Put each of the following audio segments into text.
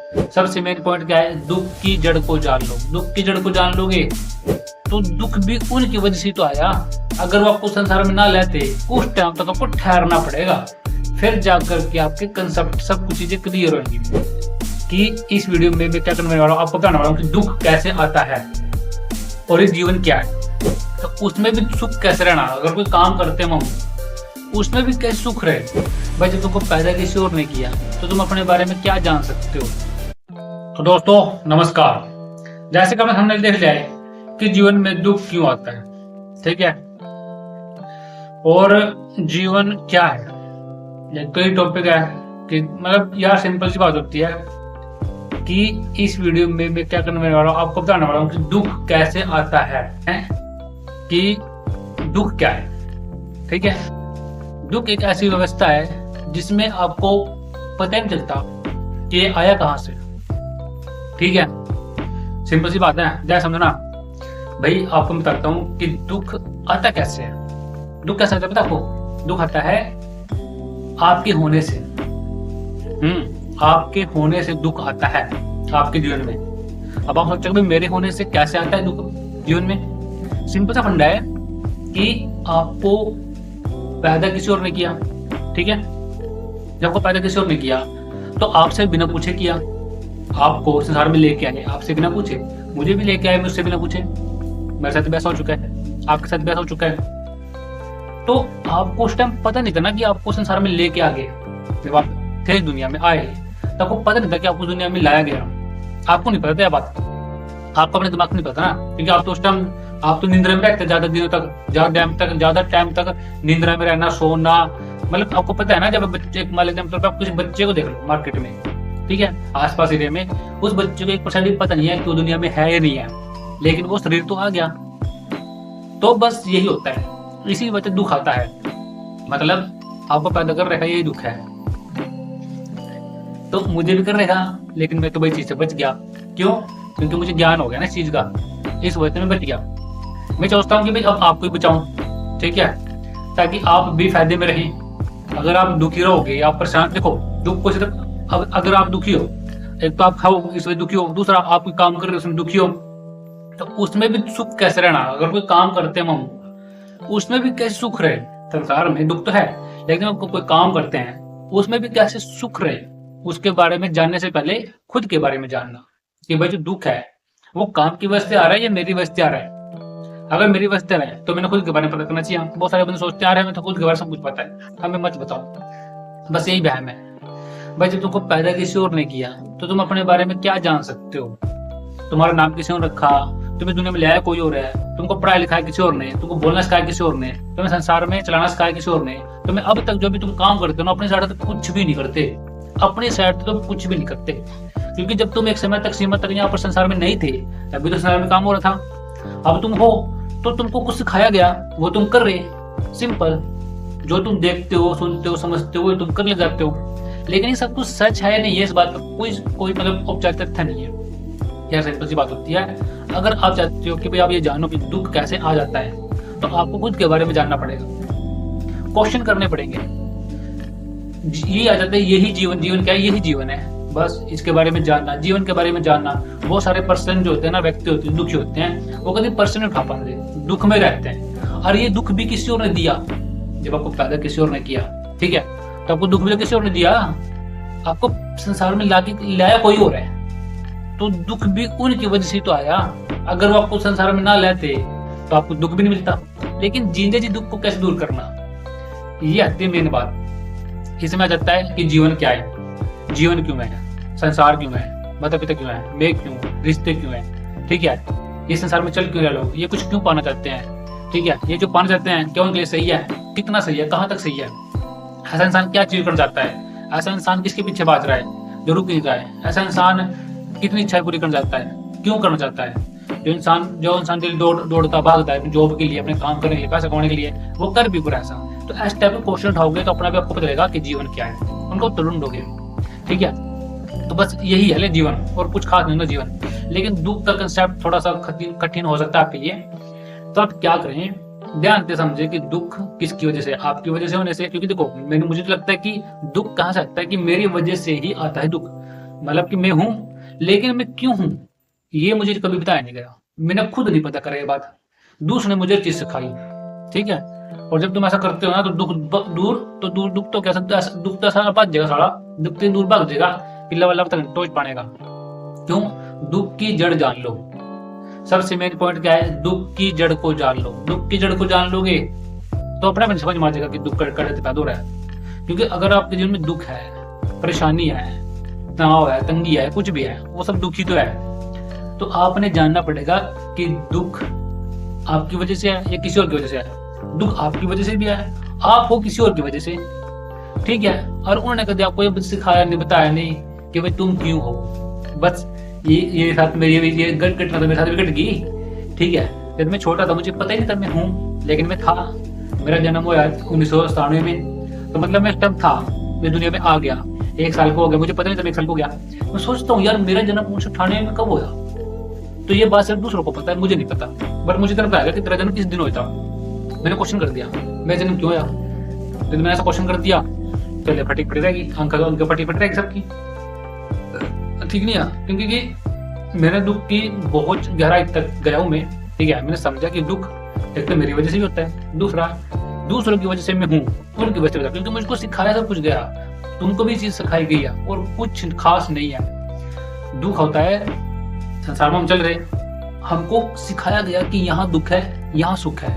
सबसे main point क्या है, दुख की जड़ को जान लो। दुख की जड़ को जान लोगे तो दुख भी उनकी वजह से तो आया। अगर वो आपको संसार में ना लेते उस टाइम तक आपको ठहरना पड़ेगा, फिर जाकर के आपके कंसेप्ट सब कुछ चीजें क्लियर होंगी। कि इस वीडियो में मैं क्या करने वाला हूँ, आपको बताने वाला हूँ कि दुख कैसे आता है और ये जीवन क्या है। तो उसमें भी सुख कैसे रहना, अगर कोई काम करते हैं हम उसमें भी कैसे सुख रहे। भाई जब तुमको पैदा किसी और ने किया तो तुम अपने बारे में क्या जान सकते हो। तो दोस्तों नमस्कार। जैसे कि हमने हमने देख लिया है कि जीवन में दुख क्यों आता है, ठीक है, और जीवन क्या है। ये कई टॉपिक है कि मतलब यार सिंपल सी बात होती है कि इस वीडियो में मैं क्या करने वाला हूँ, आपको बताने वाला हूँ कि दुख कैसे आता है कि दुख क्या है। ठीक है, दुख एक ऐसी व्यवस्था है जिसमें आपको पता नहीं चलता कि ये आया कहां से। ठीक है, सिंपल सी बात है, जैसे समझो ना भाई, आपको बताता हूँ कि दुख आता कैसे है। दुख कैसे आता है पता आपको? दुख आता है आपके होने से। आपके होने से दुख आता है आपके जीवन में। अब आप सोचोगे मेरे होने से कैसे आता है दुख जीवन में? सिंपल सा फंडा है कि आपको पैदा किसी और ने किया, ठीक है। जब आपको पैदा किसी और ने किया तो आपसे बिना पूछे किया, आपको संसार में लेके आए आपसे बिना पूछे। मुझे भी लेके आए मुझसे बिना पूछे। मेरे साथ भी ऐसा हो चुका है, आपके साथ भी ऐसा हो चुका है। तो आपको उस टाइम पता नहीं था ना कि आपको संसार में लेके आ गए। जब आप थे दुनिया में आए तो आपको पता नहीं था कि आपको दुनिया में लाया गया। आपको नहीं पता था यह बात, आपको अपने दिमाग में नहीं पता ना, क्योंकि आप तो उस टाइम आप तो निंद्रा में रहते ज्यादा दिनों तक, ज्यादा टाइम तक निंद्रा में रहना, सोना। मतलब आपको पता है ना, जब बच्चे मान लेते हैं, आप किसी बच्चे को देख लो मार्केट में, ठीक है, आसपास एरिया में, उस बच्चे को 1% भी पता नहीं है कि वो दुनिया में है या नहीं है, लेकिन वो शरीर तो आ गया। तो बस यही होता है, इसी वजह दुख आता है। मतलब आपको पैदा कर रखा यही दुख है। तो मुझे भी कर रहेगा, लेकिन मैं तो वही चीज से बच गया। क्यों? क्योंकि मुझे ज्ञान हो गया ना इस चीज का, इस वजह से मैं बच गया। मैं चाहता हूँ कि भाई अब आपको ही बचाऊं, ठीक है, ताकि आप भी फायदे में रहें। अगर आप दुखी रहोगे, आप परेशान, देखो दुख को सिर्फ अगर आप दुखी हो, एक तो आप खाओ इस वजह दुखी हो, दूसरा आप कोई काम कर रहे हो उसमें दुखी हो, तो उसमें भी सुख कैसे रहना। अगर कोई काम करते हैं हम उसमें भी कैसे सुख रहे। संसार में दुख तो है, लेकिन आपको कोई काम करते हैं उसमें भी कैसे सुख रहे, उसके बारे में जानने से पहले खुद के बारे में जानना कि भाई जो दुख है वो काम की वजह से आ रहा है या मेरी वजह से आ रहा है। अगर मेरी वजह से आ रहा है तो मैंने खुद के बारे में पता करना चाहिए। बहुत सारे बंदे सोचते आ रहे हैं मैं तो खुद के बारे में सब कुछ पता है, हमें मत बताओ। बस यही वहम है भाई, जब तुमको पैदा किसी और ने किया तो तुम अपने बारे में क्या जान सकते हो। तुम्हारा नाम किसी और रखा, तुम्हें दुनिया में लाया कोई और है, तुमको पढ़ाई लिखाया किसी और ने, तुमको बोलना सिखाया किसी और ने, तुम्हें संसार में चलाना सिखाया किसी और ने। तुम्हें अब तक जो भी तुम काम करते हो ना, अपनी साइड तक कुछ भी नहीं करते, अपनी साइड तो कुछ भी नहीं करते। क्योंकि जब तुम एक समय तक सीमा तक यहाँ पर संसार में नहीं थे तभी तो संसार में काम हो रहा था। अब तुम हो तो तुमको कुछ सिखाया गया, वो तुम कर रहे। सिंपल, जो तुम देखते हो, सुनते हो, समझते हो, वो तुम कर ले जाते हो। लेकिन ये सब कुछ सच है नहीं है, इस बात का कोई मतलब औपचारिक तथ्य नहीं है। यह सिंपल सी बात होती है। अगर आप चाहते हो कि भाई आप ये जानो कि दुख कैसे आ जाता है, तो आपको खुद के बारे में जानना पड़ेगा, क्वेश्चन करने पड़ेंगे। ये आ जाता है, यही जीवन, जीवन क्या है, यही जीवन है। बस इसके बारे में जानना, जीवन के बारे में जानना। बहुत सारे पर्सन जो होते हैं ना, व्यक्ति होते हैं, दुखी होते हैं, वो कभी पर्सन नहीं उठा पाते, दुख में रहते हैं। और ये दुख भी किसी और ने दिया। जब आपको पैदा किसी और ने किया, ठीक है, तो आपको दुख भी किसी और ने दिया। आपको संसार में लाया कोई और है, तो दुख भी उनकी वजह से तो आया। अगर वो आपको संसार में ना लाते तो आपको दुख भी नहीं मिलता। लेकिन जींदे जी दुख को कैसे दूर करना, ये आती है मेन बात। इसमें आ जाता है कि जीवन क्या है, जीवन क्यों है, संसार क्यों है, माता पिता क्यों है, मैं क्यों, रिश्ते क्यों है, ठीक है, ये संसार में चल क्यों रहे लोग, ये कुछ क्यों पाना चाहते हैं, ठीक है, ये जो पाना चाहते हैं क्या उनके लिए सही है, कितना सही है, कहाँ तक सही है। ऐसा इंसान क्या अचीव करना चाहता है, ऐसा इंसान किसके पीछे भाग रहा है, जो रुक नहीं रहा है, ऐसा इंसान कितनी इच्छाएं पूरी करना चाहता है, क्यों करना चाहता है। जो इंसान दिल दौड़ता भागता है जॉब के लिए, अपने काम करने के लिए, पैसा कमाने के लिए, वो कर भी पूरा ऐसा। तो ऐसे टाइप के क्वेश्चन उठाओगे तो अपना भी आपको पता चलेगा कि जीवन क्या है, उनको ढूंढोगे, ठीक है। तो बस यही है जीवन, और कुछ खास नहीं ना जीवन। लेकिन दुख का कंसेप्ट थोड़ा सा कठिन हो सकता है आपके लिए। तो आप क्या करें, ध्यान से समझे कि दुख किसकी वजह से, आपकी वजह से होने से। क्योंकि देखो मुझे तो लगता है कि दुख कहाँ से आता है कि मेरी वजह से ही आता है दुख। मतलब कि मैं हूँ, लेकिन मैं क्यों हूँ ये मुझे कभी बताया नहीं गया। मैंने खुद नहीं पता करा ये बात, दूसरे ने मुझे चीज सिखाई। ठीक है। और जब तुम ऐसा करते हो ना तो दुख तो कह सकते हो, दुख तो सारा भाग जाएगा, सारा दुख तो दूर भाग जाएगा, पिल्ला वाला तक टोच पाने का। क्यों? दुख की जड़ जान लो। सबसे मेन पॉइंट क्या है? दुख की जड़ को जान लो। दुख की जड़ को जान लोगे तो अपने आप समझ में आ जाएगा कि दुख पैदा हो रहा है। क्योंकि अगर आपके जीवन में दुख है, परेशानी है, तनाव है, तंगी है, कुछ भी है, वो सब दुख ही तो है। तो आपने जानना पड़ेगा कि दुख आपकी वजह से है या किसी और की वजह से है। दुख आपकी वजह से भी है, आप हो किसी और की वजह से। ठीक है। और उन्होंने कभी आपको ये सिखाया नहीं, बताया नहीं कि भाई तुम क्यों हो। बस ये साथ मेरी ये घटना तो मेरे साथ भी घट गई। ठीक है। जब मैं छोटा था मुझे पता ही नहीं था मैं हूँ, लेकिन मैं था। मेरा जन्म हुआ 1997 में, तो मतलब मैं उस टाइम था, मैं दुनिया में आ गया। 1 साल को हो गया, मुझे पता नहीं था 1 साल को गया। मैं सोचता हूँ यार मेरा जन्म 1998 में कब हुआ। तो ये बात सिर्फ दूसरों को पता है, मुझे नहीं पता। बट मुझे तरफ आएगा कि तेरा जन्म किस दिन हुआ था। मैंने क्वेश्चन कर दिया मेरा जन्म क्यों हुआ। तो मैंने ऐसा क्वेश्चन कर दिया, चलिए फटी फटी रहेगी, अंक फटी फटी रहेगी सबकी। ठीक नहीं है, क्योंकि मैंने दुख की बहुत गहराई तक गया हूं मैं। ठीक है। मैंने समझा कि दुख एक तो मेरी वजह से भी होता है, दूसरा दूसरों की वजह से मैं हूँ, उनकी वजह से होता है। क्योंकि मुझको सिखाया सब कुछ गया, तुमको भी चीज सिखाई गई है और कुछ खास नहीं है। दुख होता है, संसार में हम चल रहे, हमको सिखाया गया कि यहाँ दुख है, यहाँ सुख है,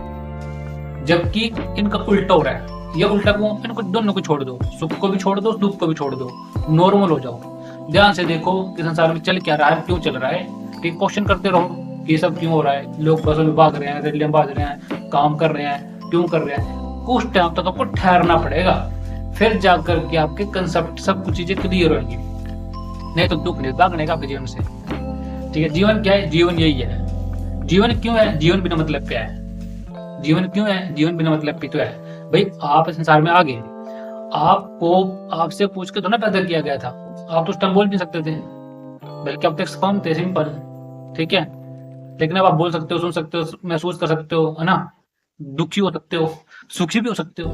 जबकि इनका उल्टा हो रहा है। ये उल्टा को, इनको दोनों को छोड़ दो, सुख को भी छोड़ दो, दुख को भी छोड़ दो, नॉर्मल हो जाओ। ध्यान से देखो कि संसार में चल क्या रहा है, क्यों चल रहा है। ठीक, क्वेश्चन करते रहो कि ये सब क्यों हो रहा है। लोग बसों में भाग रहे हैं, रेलियां भाग रहे हैं, काम कर रहे हैं, क्यों कर रहे हैं। कुछ टाइम तक आपको ठहरना पड़ेगा, फिर जाकर के आपके कंसेप्ट सब कुछ चीजें क्लियर होंगी। नहीं तो दुख नहीं भागने का आपके जीवन से। ठीक है। जीवन क्या है? जीवन यही है। जीवन क्यों है? जीवन बिना मतलब क्या है? जीवन क्यों है? जीवन बिना मतलब भी तो है। भाई आप संसार में आ गए, आपको आपसे पूछ के तो ना पैदा किया गया था। आप तो उस टाइम बोल नहीं सकते थे, बल्कि आप तो स्पर्म थे, सिंपल। ठीक है। लेकिन अब आप बोल सकते हो, सुन सकते हो, महसूस कर सकते हो, है ना। दुखी हो सकते हो, सुखी भी हो सकते हो।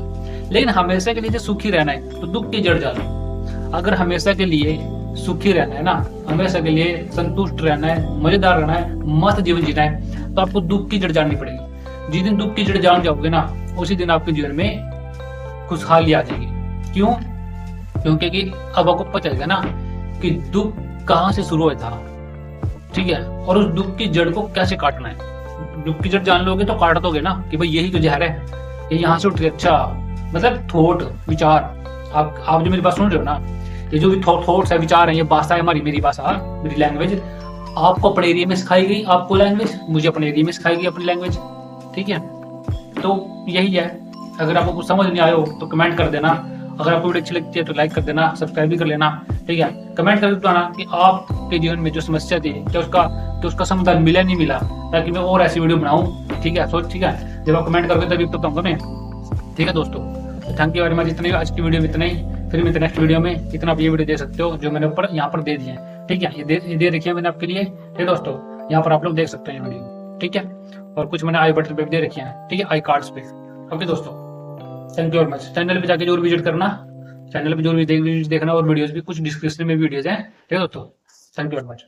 लेकिन हमेशा के लिए सुखी रहना है तो दुख की जड़ जानो। अगर हमेशा के लिए सुखी रहना है ना, हमेशा के लिए संतुष्ट रहना है, मजेदार रहना है, मस्त जीवन जीना है, तो आपको दुख की जड़ जाननी पड़ेगी। जिस दिन दुख की जड़ जान जाओगे ना, उसी दिन आपके जीवन में खुशहाली आ जाएगी। क्यों? क्योंकि कि अब आपको पता चलेगा ना कि दुख कहाँ से शुरू हुआ था। ठीक है। और उस दुख की जड़ को कैसे काटना है। दुख की जड़ जान लोगे तो काट दोगे ना कि भाई यही तो जहर है, ये यहाँ से उठ के। अच्छा, मतलब थॉट, विचार, आप जो मेरी बात सुन रहे हो ना, ये जो भी थॉट्स है, विचार है, ये भाषा है हमारी, मेरी भाषा, मेरी लैंग्वेज। आपको अपने एरिया में सिखाई गई, आपको लैंग्वेज, मुझे अपने एरिया में सिखाई गई अपनी लैंग्वेज। ठीक है। तो यही है। अगर आपको कुछ समझ नहीं आया हो तो कमेंट कर देना। अगर आपको वीडियो अच्छी लगती है तो लाइक कर देना, सब्सक्राइब भी कर लेना। ठीक है। कमेंट करके बताना कि आपके जीवन में जो समस्या थी कि उसका समाधान मिला नहीं मिला, ताकि मैं और ऐसी वीडियो बनाऊं। ठीक है। ठीक है। जब आप कमेंट करोगे तभी तो बताऊंगा मैं। ठीक है दोस्तों, थैंक यू वेरी मच। इतने आज की वीडियो में इतना ही। फिर मिलते नेक्स्ट वीडियो में। इतना आप ये वीडियो दे सकते हो जो मैंने ऊपर यहाँ पर दे दिए हैं। ठीक है। ये दे रखी है मैंने आपके लिए। ठीक है दोस्तों, यहाँ पर आप लोग देख सकते हैं वीडियो। ठीक है। और कुछ मैंने आई बटन पे भी दे रखी है। ठीक है, आई कार्ड्स पे। ओके दोस्तों, thank you very much. Channel पे जाके जरूर विजिट करना, चैनल पे जरूर देखना, और वीडियोस भी कुछ डिस्क्रिप्शन में वीडियोस हैं। ठीक है दोस्तों, थैंक यू वेरी मच।